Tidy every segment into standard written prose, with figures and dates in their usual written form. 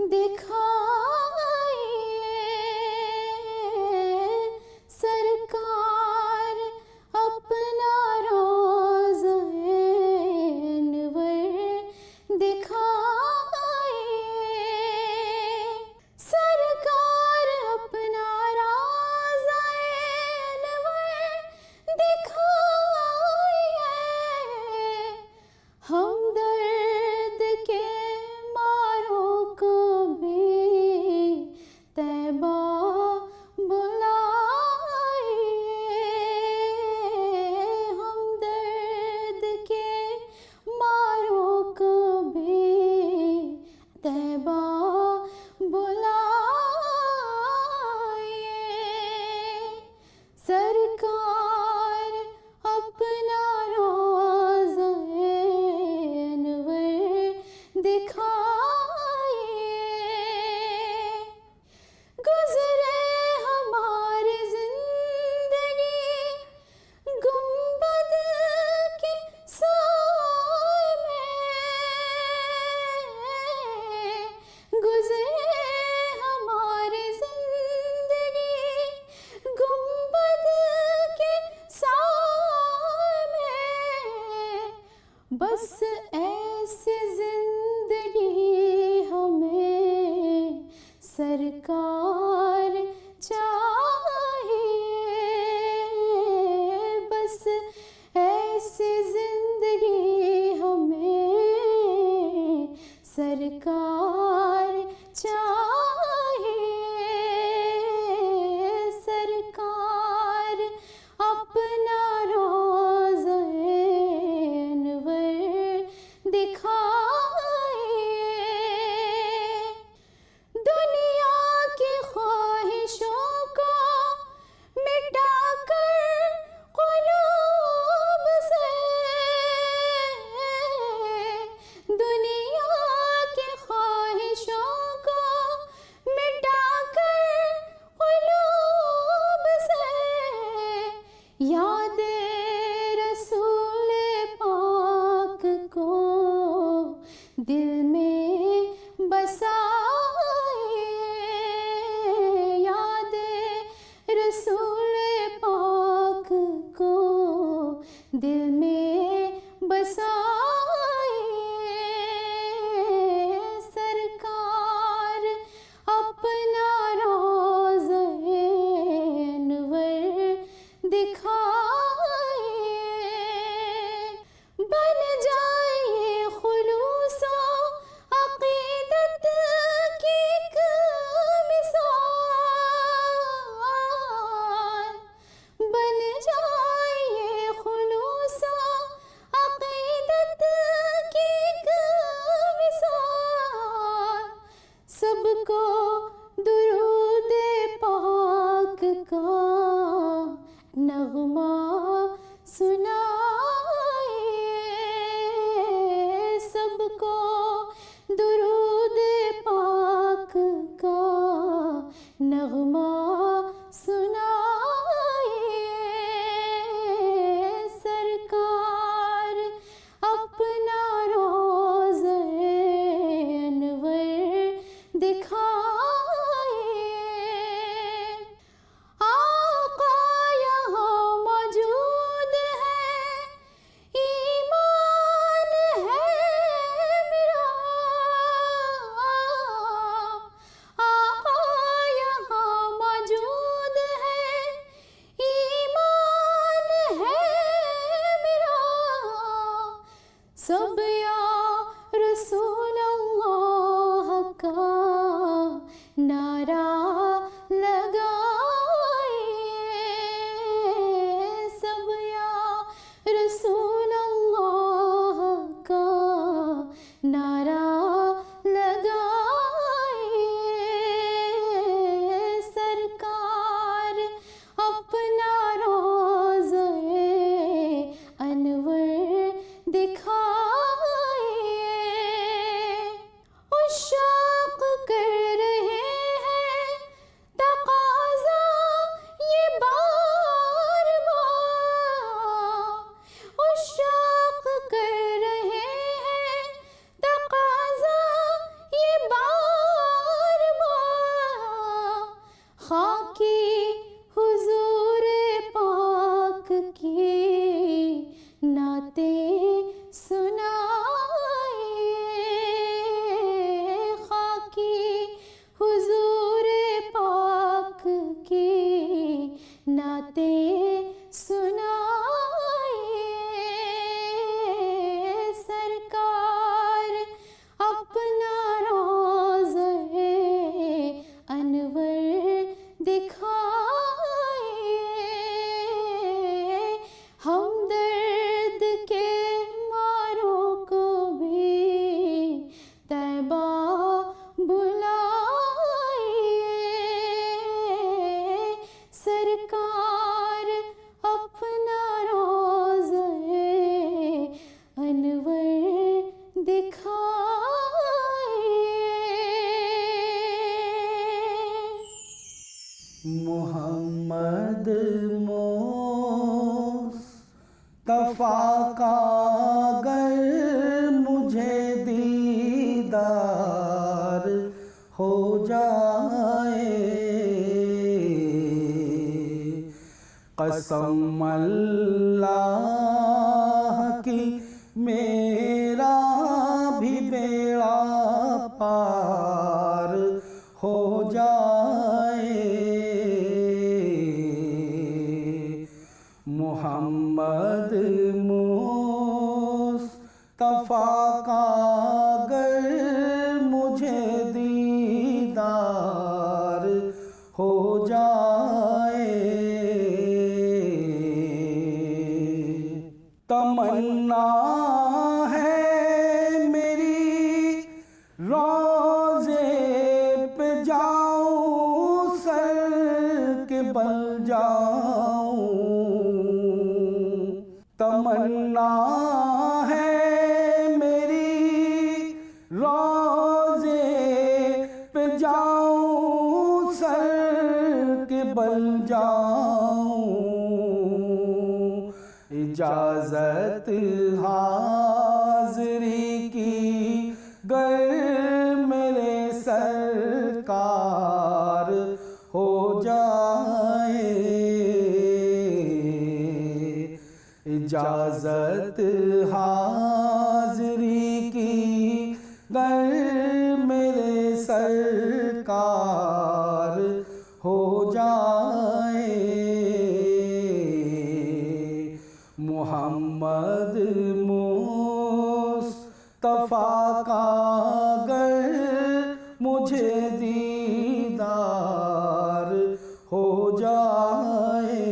दिखाइए सरकार अपना रोज़े अनवर दिखाइए सरकार अपना रोज़े अनवर दिखाइए हमदर्द के मारों को भी तैबा बुलाइए हमदर्द के मारों को भी तैबा बुलाइए सरकार अपना रोज़े अनवर दिखाइए गुज़रे हमारी ज़िंदगी गुंबद के साए में गुज़रे हमारी ज़िंदगी गुंबद के साए में बस ऐसी ज़िंदगी हमें सरकार चाहिए बस ऐसी ज़िंदगी हमें सरकार चाहिए सरकार अपना रोज़े अनवर दिखाइए दुनिया की ख्वाहिशों को मिटाकर क़ुलूब से दुनिया की ख्वाहिशों को मिटाकर क़ुलूब से याद रसूल पाक को दिल में बसाइए याद रसूल पाक को दिल में बसाइए सरकार अपना रोज़े अनवर दिखाइए बन जाइए खुलूसो अक़ीदत की एक मिसाल बन जाइए खुलूसो अक़ीदत की एक मिसाल सबको दुरूद पाक का नग़मा सुनाइए सबको दुरूद पाक का नग़मा सुनाइए सरकार अपना रोज़े अनवर दिखाइए आका यहाँ मौजूद है ईमान है मेरा आका यहाँ मौजूद मोहम्मद मुस्तफा का अगर मुझे दीदार हो जाए, कसम अल्लाह की मेरा भी बेड़ा पार हो जाए। मोहम्मद मुस्तफा का अगर मुझे दीदार हो जाए, तमन्ना है मेरी रोज़े पे जाऊं, सर के बल जाऊं। तमन्ना है मेरी रोज़े पे जाऊं, सर के बल जाऊं। इजाज़त हाज़री की गर मेरे सरकार हो जाए, इजाज़त हाज़री की गर मेरे सरकार हो जाए। मोहम्मद मुस्तफा का अगर मुझे दीदार हो जाए,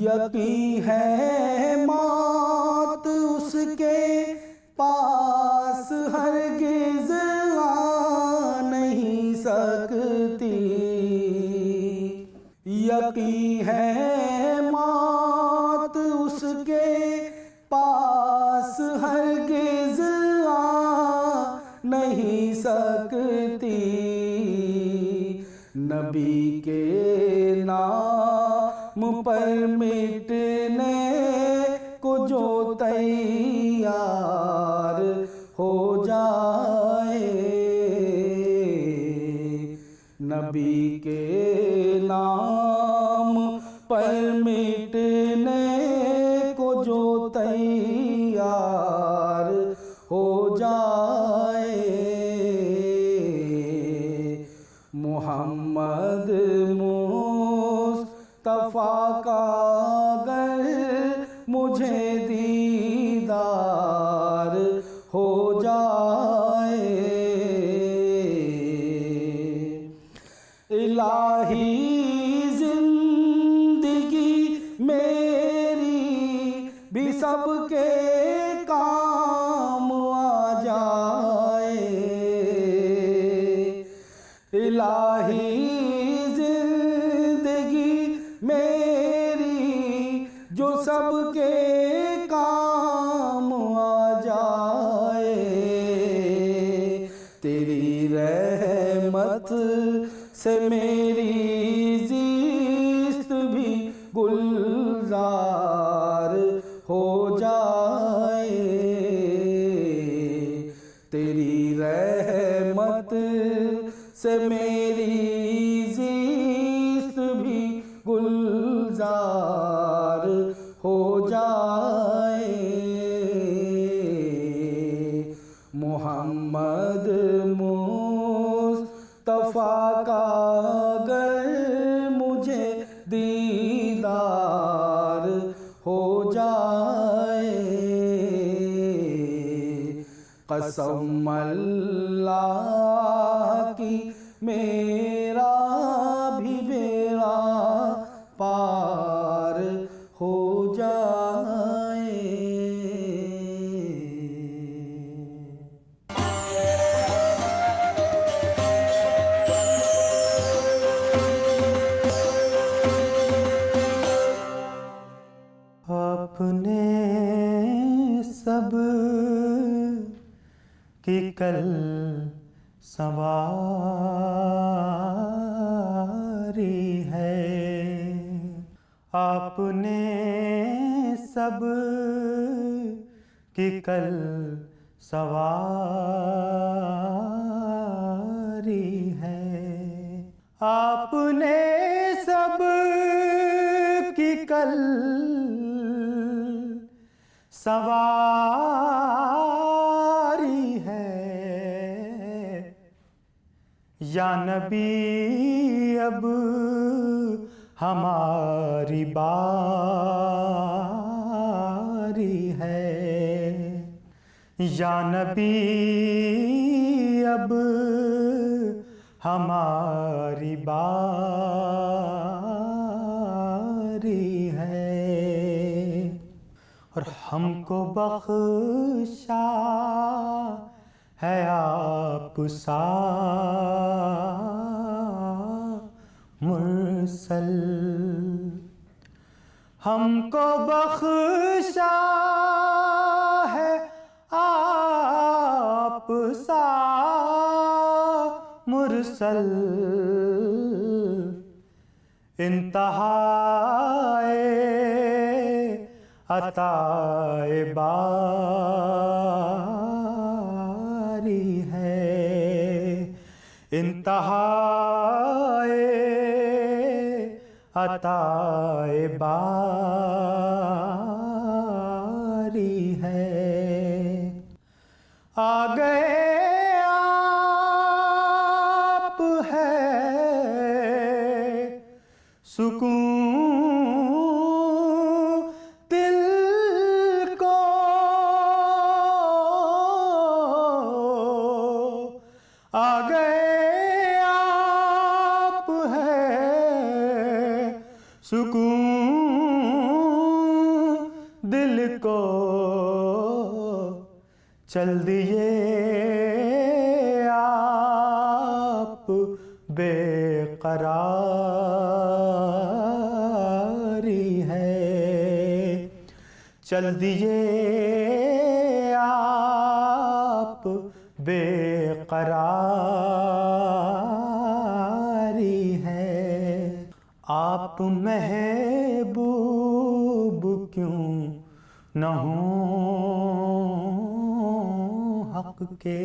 यकीन है मौत उसके पास हरगिज़ आ नहीं सकती। यकीन है मौत उसके पास हरगिज़ आ नहीं सकती। नबी के नाम पर मिटने को जो तैयार हो जाए, नबी के नाम पर मिटने को जो तैयार हो जाए। मोहम्मद मुस्तफा का अगर मुझे दीदार हो जाए, इलाही जिंदगी मेरी भी सबके काम आ जाए। इलाही जिंदगी मेरी जो सबके काम आ जाए, तेरी रहमत से मेरी ज़िस्त भी गुलजार हो जाए। तेरी रहमत से मेरी ज़िस्त भी गुलजार हो जाए। मोहम्मद मुस्तफा का अगर मुझे दीदार हो जाए, कसम अल्लाह की मेरा भी बेड़ा पार हो जाए। आपने सब कि कल सवारी है। आपने सब की कल सवारी है। आपने सब की कल सवारी है। या नबी अब हमारी बारी है। या नबी अब हमारी बारी है। और हमको बख्शा है आप सा मुरसल। हमको बख्शा है आप सा मुरसल। इंतहाए अताए बारी है। इंतहाए अताए बारी है। आ गए आप है सुकून दिल को। आ गए आप है सुकून दिल को। चल दिए आप बेकरारी है। चल दिए आप बेकरारी है। आप महबूब क्यों न हों हक के।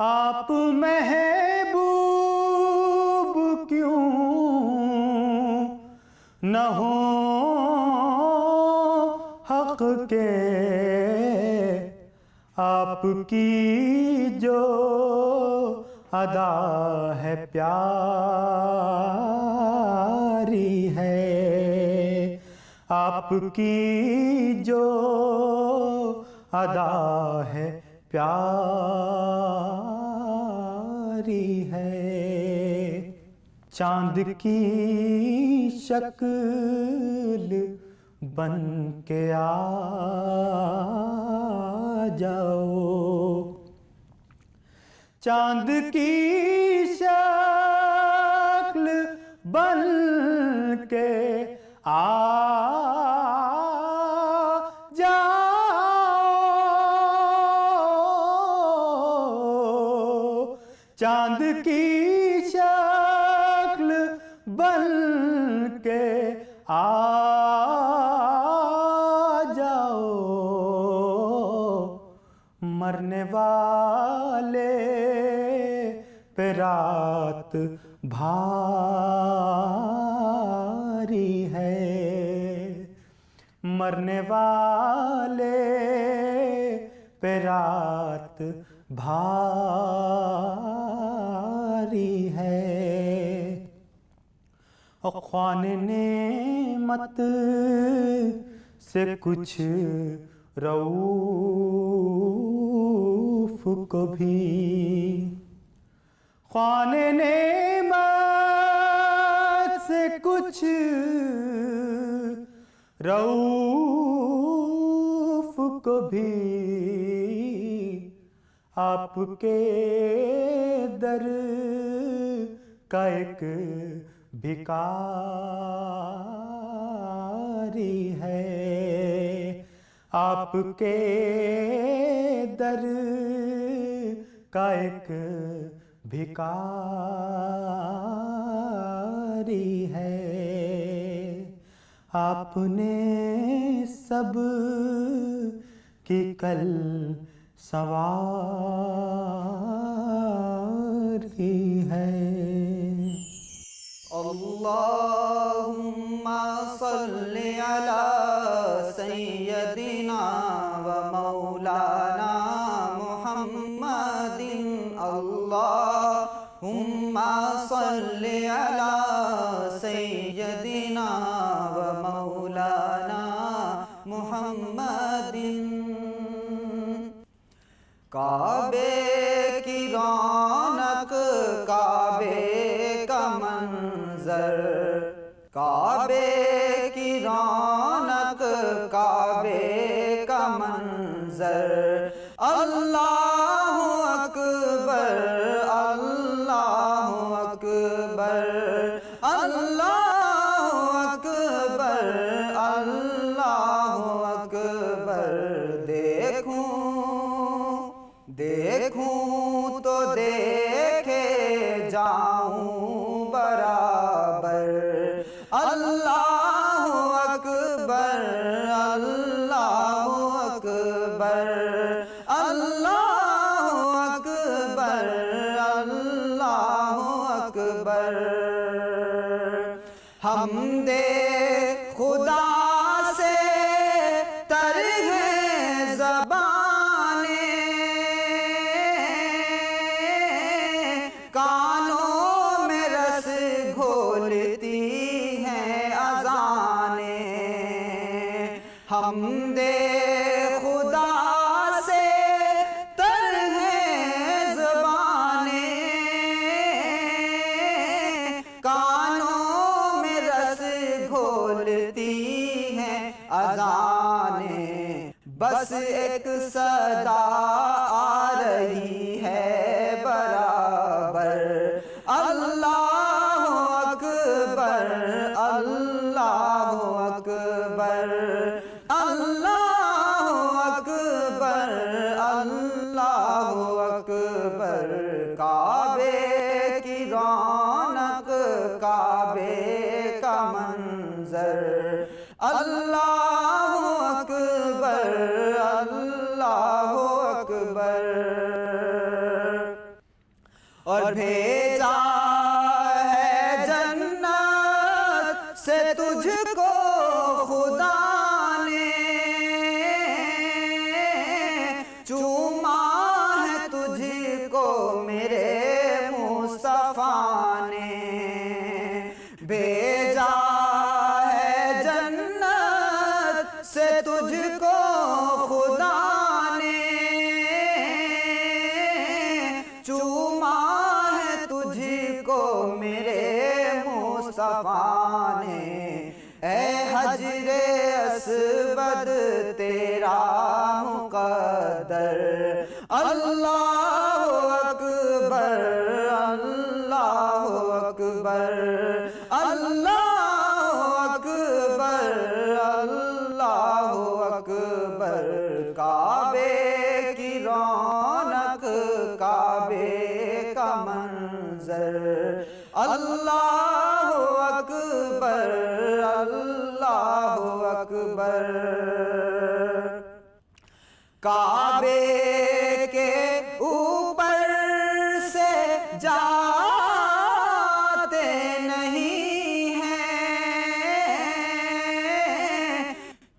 आप महबूब क्यों न हों हक के। आपकी जो अदा है प्यारी है। आपकी जो अदा है प्यारी है। चांद की शक्ल बन के आ जाओ। चांद की शक्ल बन के आ जाओ। चांद की शक्ल बन के आ जाओ। मरने वाले पे रात भारी है। मरने वाले पे रात भारी है। और ख्वाने नेमत से कुछ रऊफ को भी। ख्वाने नेमत से कुछ रऊफ को भी आपके दर का एक भिखारी है। आपके दर का एक भिखारी है। आपने सब की कल सवारी है। अल्लाहुम्मा सल्लि अला सय्यदिना व मौलाना मुहम्मदिन। अल्लाहुम्मा सल्लि अला सय्यदिना व मौलाना मुहम्मदिन। काबे की रौनक, काबे का मंजर, काबे की रौनक, काबे का मंजर। अल्लाहु अकबर, अल्लाहु अकबर, अल्लाहु अकबर, अल्लाहु अकबर। देखूं तो देखे जाऊं बराबर। अल्लाहु अकबर, अल्लाहु अकबर, अल्लाहु अकबर, अल्लाहु अकबर। हमदे खुदा से तर है ज़बाने, कानों में रस घोलती हैं अज़ाने। हमदे खुदा से तर है ज़बाने, कानों में रस घोलती हैं अज़ाने। बस एक सदा आ रही है बराबर। अल्लाहु अकबर, अल्लाहु अकबर, अल्लाहु अकबर, अल्लाहु अकबर। काबे की रौनक, काबे का मंजर। अल्लाहु अकबर, अल्लाहु अकबर। और भेजा है जन्नत से तुझको खुदा ने, चूमा है तुझको मेरे मुस्तफा ने। भेजा है जन्नत से तुझको खुदा ने, चूमा है तुझको मेरे मुस्तफा ने। ऐ हजरे अस्वद तेरा मुक़द्दर। अल्लाहु अकबर, अल्लाहु अकबर, अल्लाहु अकबर, अल्लाहु अकबर। काबे की रौनक, काबे का मंजर। अल्लाहु अकबर, अल्लाहु अकबर। काबे के ऊपर से जाते नहीं हैं,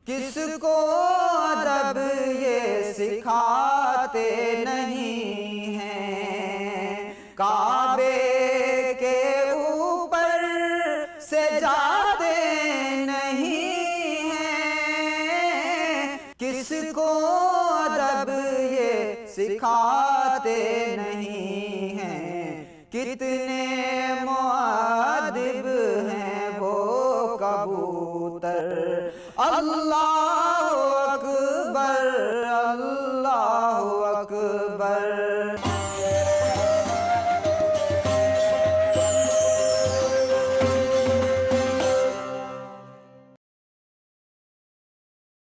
किसको अदब ये सिखाते नहीं हैं। काबे के ऊपर से जाते नहीं हैं, किसको अदब ये सिखाते नहीं हैं। कितने मुअद्दिब हैं वो कबूतर। अल्लाह